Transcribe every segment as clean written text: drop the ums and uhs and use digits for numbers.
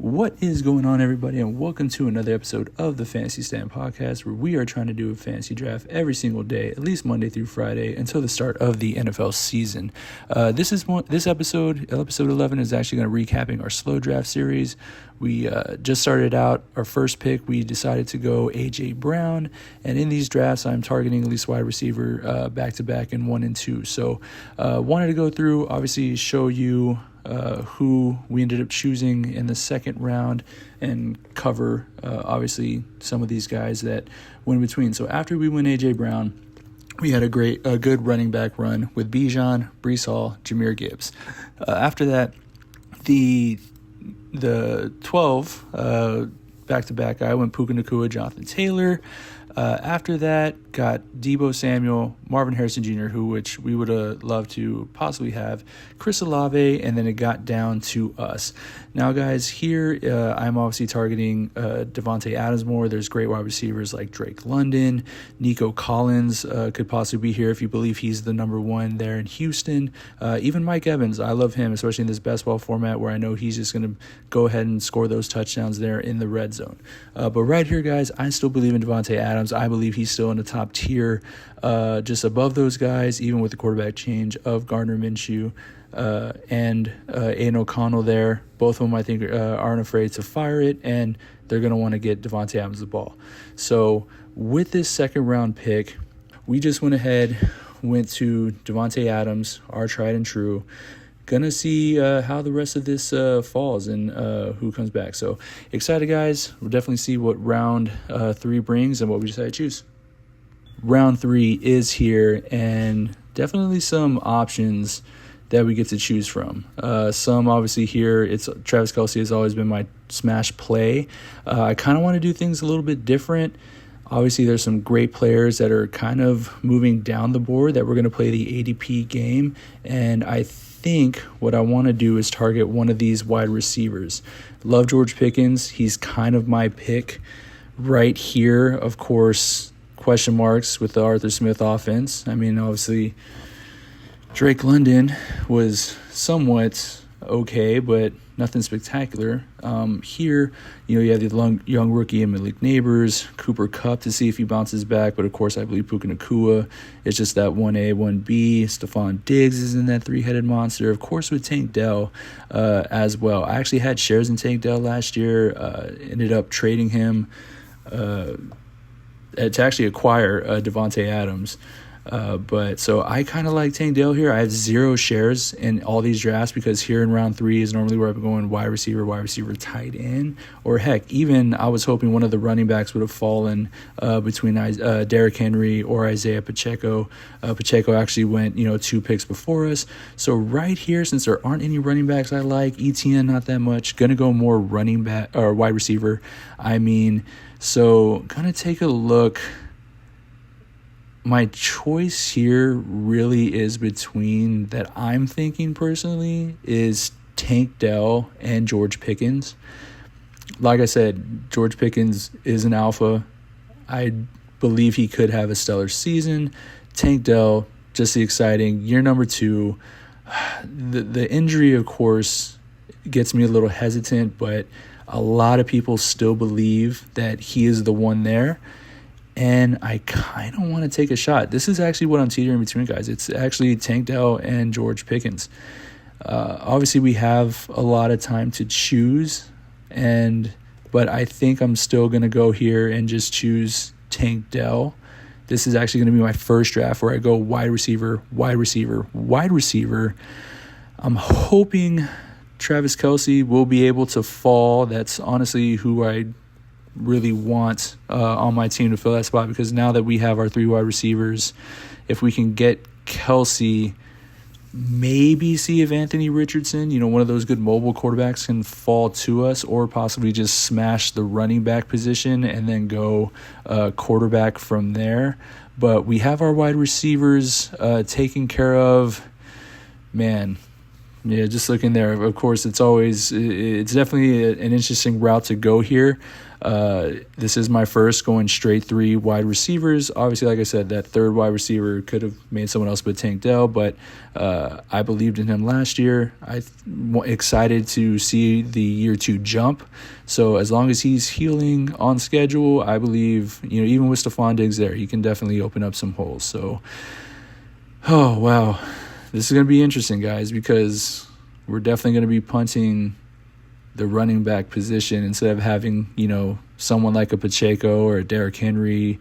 What is going on, everybody, and welcome to another episode of the Fantasy Stand Podcast, where we are trying to do a fantasy draft every single day, at least Monday through Friday, until the start of the NFL season. This episode 11, is actually going to recapping our slow draft series. We just started out our first pick. We decided to go A.J. Brown, and in these drafts, I'm targeting at least wide receiver back-to-back in 1 and 2. So wanted to go through, obviously show you who we ended up choosing in the second round and cover, obviously, some of these guys that went in between. So after we went A.J. Brown, we had a good running back run with Bijan, Breece Hall, Jahmyr Gibbs. After that, the 12 back-to-back guy went Puka Nacua, Jonathan Taylor. After that, got Deebo Samuel, Marvin Harrison Jr., which we would have loved to possibly have, Chris Olave, and then it got down to us. Now, guys, here I'm obviously targeting Davante Adams more. There's great wide receivers like Drake London, Nico Collins could possibly be here if you believe he's the number one there in Houston. Even Mike Evans, I love him, especially in this best ball format where I know he's just going to go ahead and score those touchdowns there in the red zone. But right here, guys, I still believe in Davante Adams. I believe he's still in the top tier, just above those guys, even with the quarterback change of Gardner Minshew and Aiden O'Connell there. Both of them, I think, aren't afraid to fire it, and they're going to want to get Davante Adams the ball. So with this second round pick, we just went to Davante Adams, our tried and true. Gonna see how the rest of this falls and who comes back. So excited, guys. We'll definitely see what round 3 brings and what we decide to choose. Round 3 is here, and definitely some options that we get to choose from. Some obviously here, it's Travis Kelce has always been my smash play. I kind of want to do things a little bit different. Obviously, there's some great players that are kind of moving down the board that we're going to play the ADP game, and I think what I want to do is target one of these wide receivers. Love George Pickens. He's kind of my pick right here. Of course, question marks with the Arthur Smith offense. I mean, obviously, Drake London was somewhat okay, but nothing spectacular. Here, you have the young rookie and Malik Neighbors, Cooper Kupp to see if he bounces back, but of course I believe Puka Nacua. It's just that 1A, 1B. Stephon Diggs is in that three-headed monster. Of course with Tank Dell as well. I actually had shares in Tank Dell last year, ended up trading him to actually acquire Davante Adams. But so I kind of like Tank Dell here. I have 0 shares in all these drafts because here in round 3 is normally where I'm going wide receiver, tight end, or heck, even I was hoping one of the running backs would have fallen between Derrick Henry or Isaiah Pacheco. Pacheco actually went 2 picks before us. So right here, since there aren't any running backs I like, ETN not that much, gonna go more running back or wide receiver. So gonna take a look. My choice here really is between that I'm thinking personally is Tank Dell and George Pickens. Like I said, George Pickens is an alpha. I believe he could have a stellar season. Tank Dell, just the exciting. Year number 2. The injury, of course, gets me a little hesitant, but a lot of people still believe that he is the one there. And I kind of want to take a shot. This is actually what I'm teetering between, guys. It's actually Tank Dell and George Pickens. Obviously, we have a lot of time to choose, but I think I'm still going to go here and just choose Tank Dell. This is actually going to be my first draft where I go wide receiver. I'm hoping Travis Kelce will be able to fall. That's honestly who I really want on my team to fill that spot, because now that we have our 3 wide receivers, if we can get Kelce, maybe see if Anthony Richardson, one of those good mobile quarterbacks, can fall to us, or possibly just smash the running back position and then go quarterback from there. But we have our wide receivers taken care of. Man, Yeah, just looking there. Of course, it's definitely an interesting route to go here. This is my first going straight 3 wide receivers. Obviously, like I said, that third wide receiver could have made someone else but Tank Dell, but I believed in him last year. I'm excited to see the year 2 jump. So as long as he's healing on schedule, I believe, even with Stephon Diggs there, he can definitely open up some holes. So, oh, wow. This is going to be interesting, guys, because we're definitely going to be punting the running back position instead of having, someone like a Pacheco or a Derrick Henry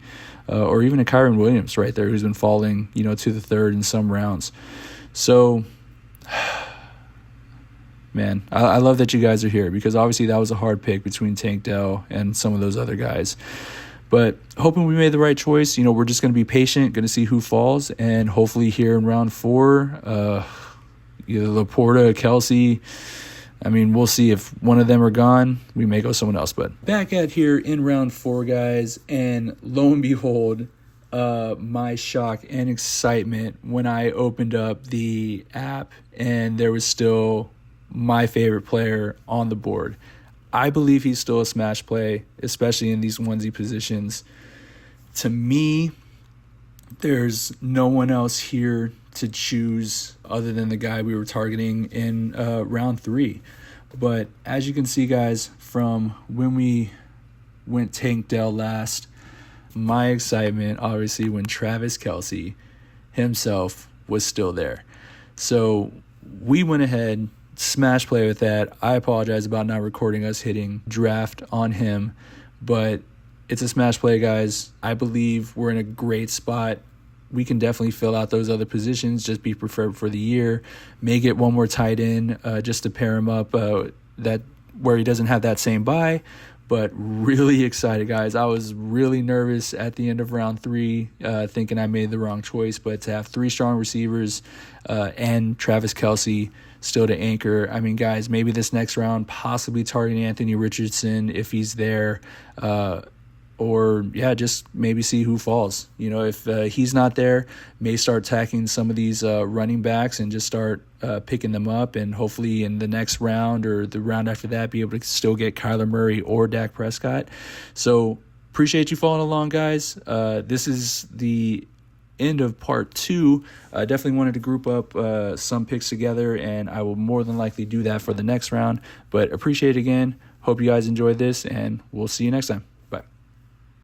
or even a Kyren Williams right there who's been falling, to the third in some rounds. So, man, I love that you guys are here because obviously that was a hard pick between Tank Dell and some of those other guys. But hoping we made the right choice. We're just going to be patient, going to see who falls, and hopefully here in round 4, either Laporta or Kelsey. I mean, we'll see if one of them are gone. We may go someone else. But back at here in round 4, guys, and lo and behold, my shock and excitement when I opened up the app and there was still my favorite player on the board. I believe he's still a smash play, especially in these onesie positions. To me, there's no one else here to choose other than the guy we were targeting in round 3. But as you can see, guys, from when we went Tank Dell last, my excitement, obviously, when Travis Kelce himself was still there. So we went ahead, smash play with that. I apologize about not recording us hitting draft on him, but it's a smash play, guys. I believe we're in a great spot. We can definitely fill out those other positions, just be preferred for the year. May get one more tight end just to pair him up that where he doesn't have that same bye. But really excited, guys. I was really nervous at the end of round 3, thinking I made the wrong choice. But to have 3 strong receivers and Travis Kelce still to anchor. I mean, guys, maybe this next round, possibly targeting Anthony Richardson if he's there. Or, just maybe see who falls. If he's not there, may start attacking some of these running backs and just start picking them up. And hopefully in the next round or the round after that, be able to still get Kyler Murray or Dak Prescott. So appreciate you following along, guys. This is the end of part 2. I definitely wanted to group up some picks together, and I will more than likely do that for the next round. But appreciate it again. Hope you guys enjoyed this, and we'll see you next time.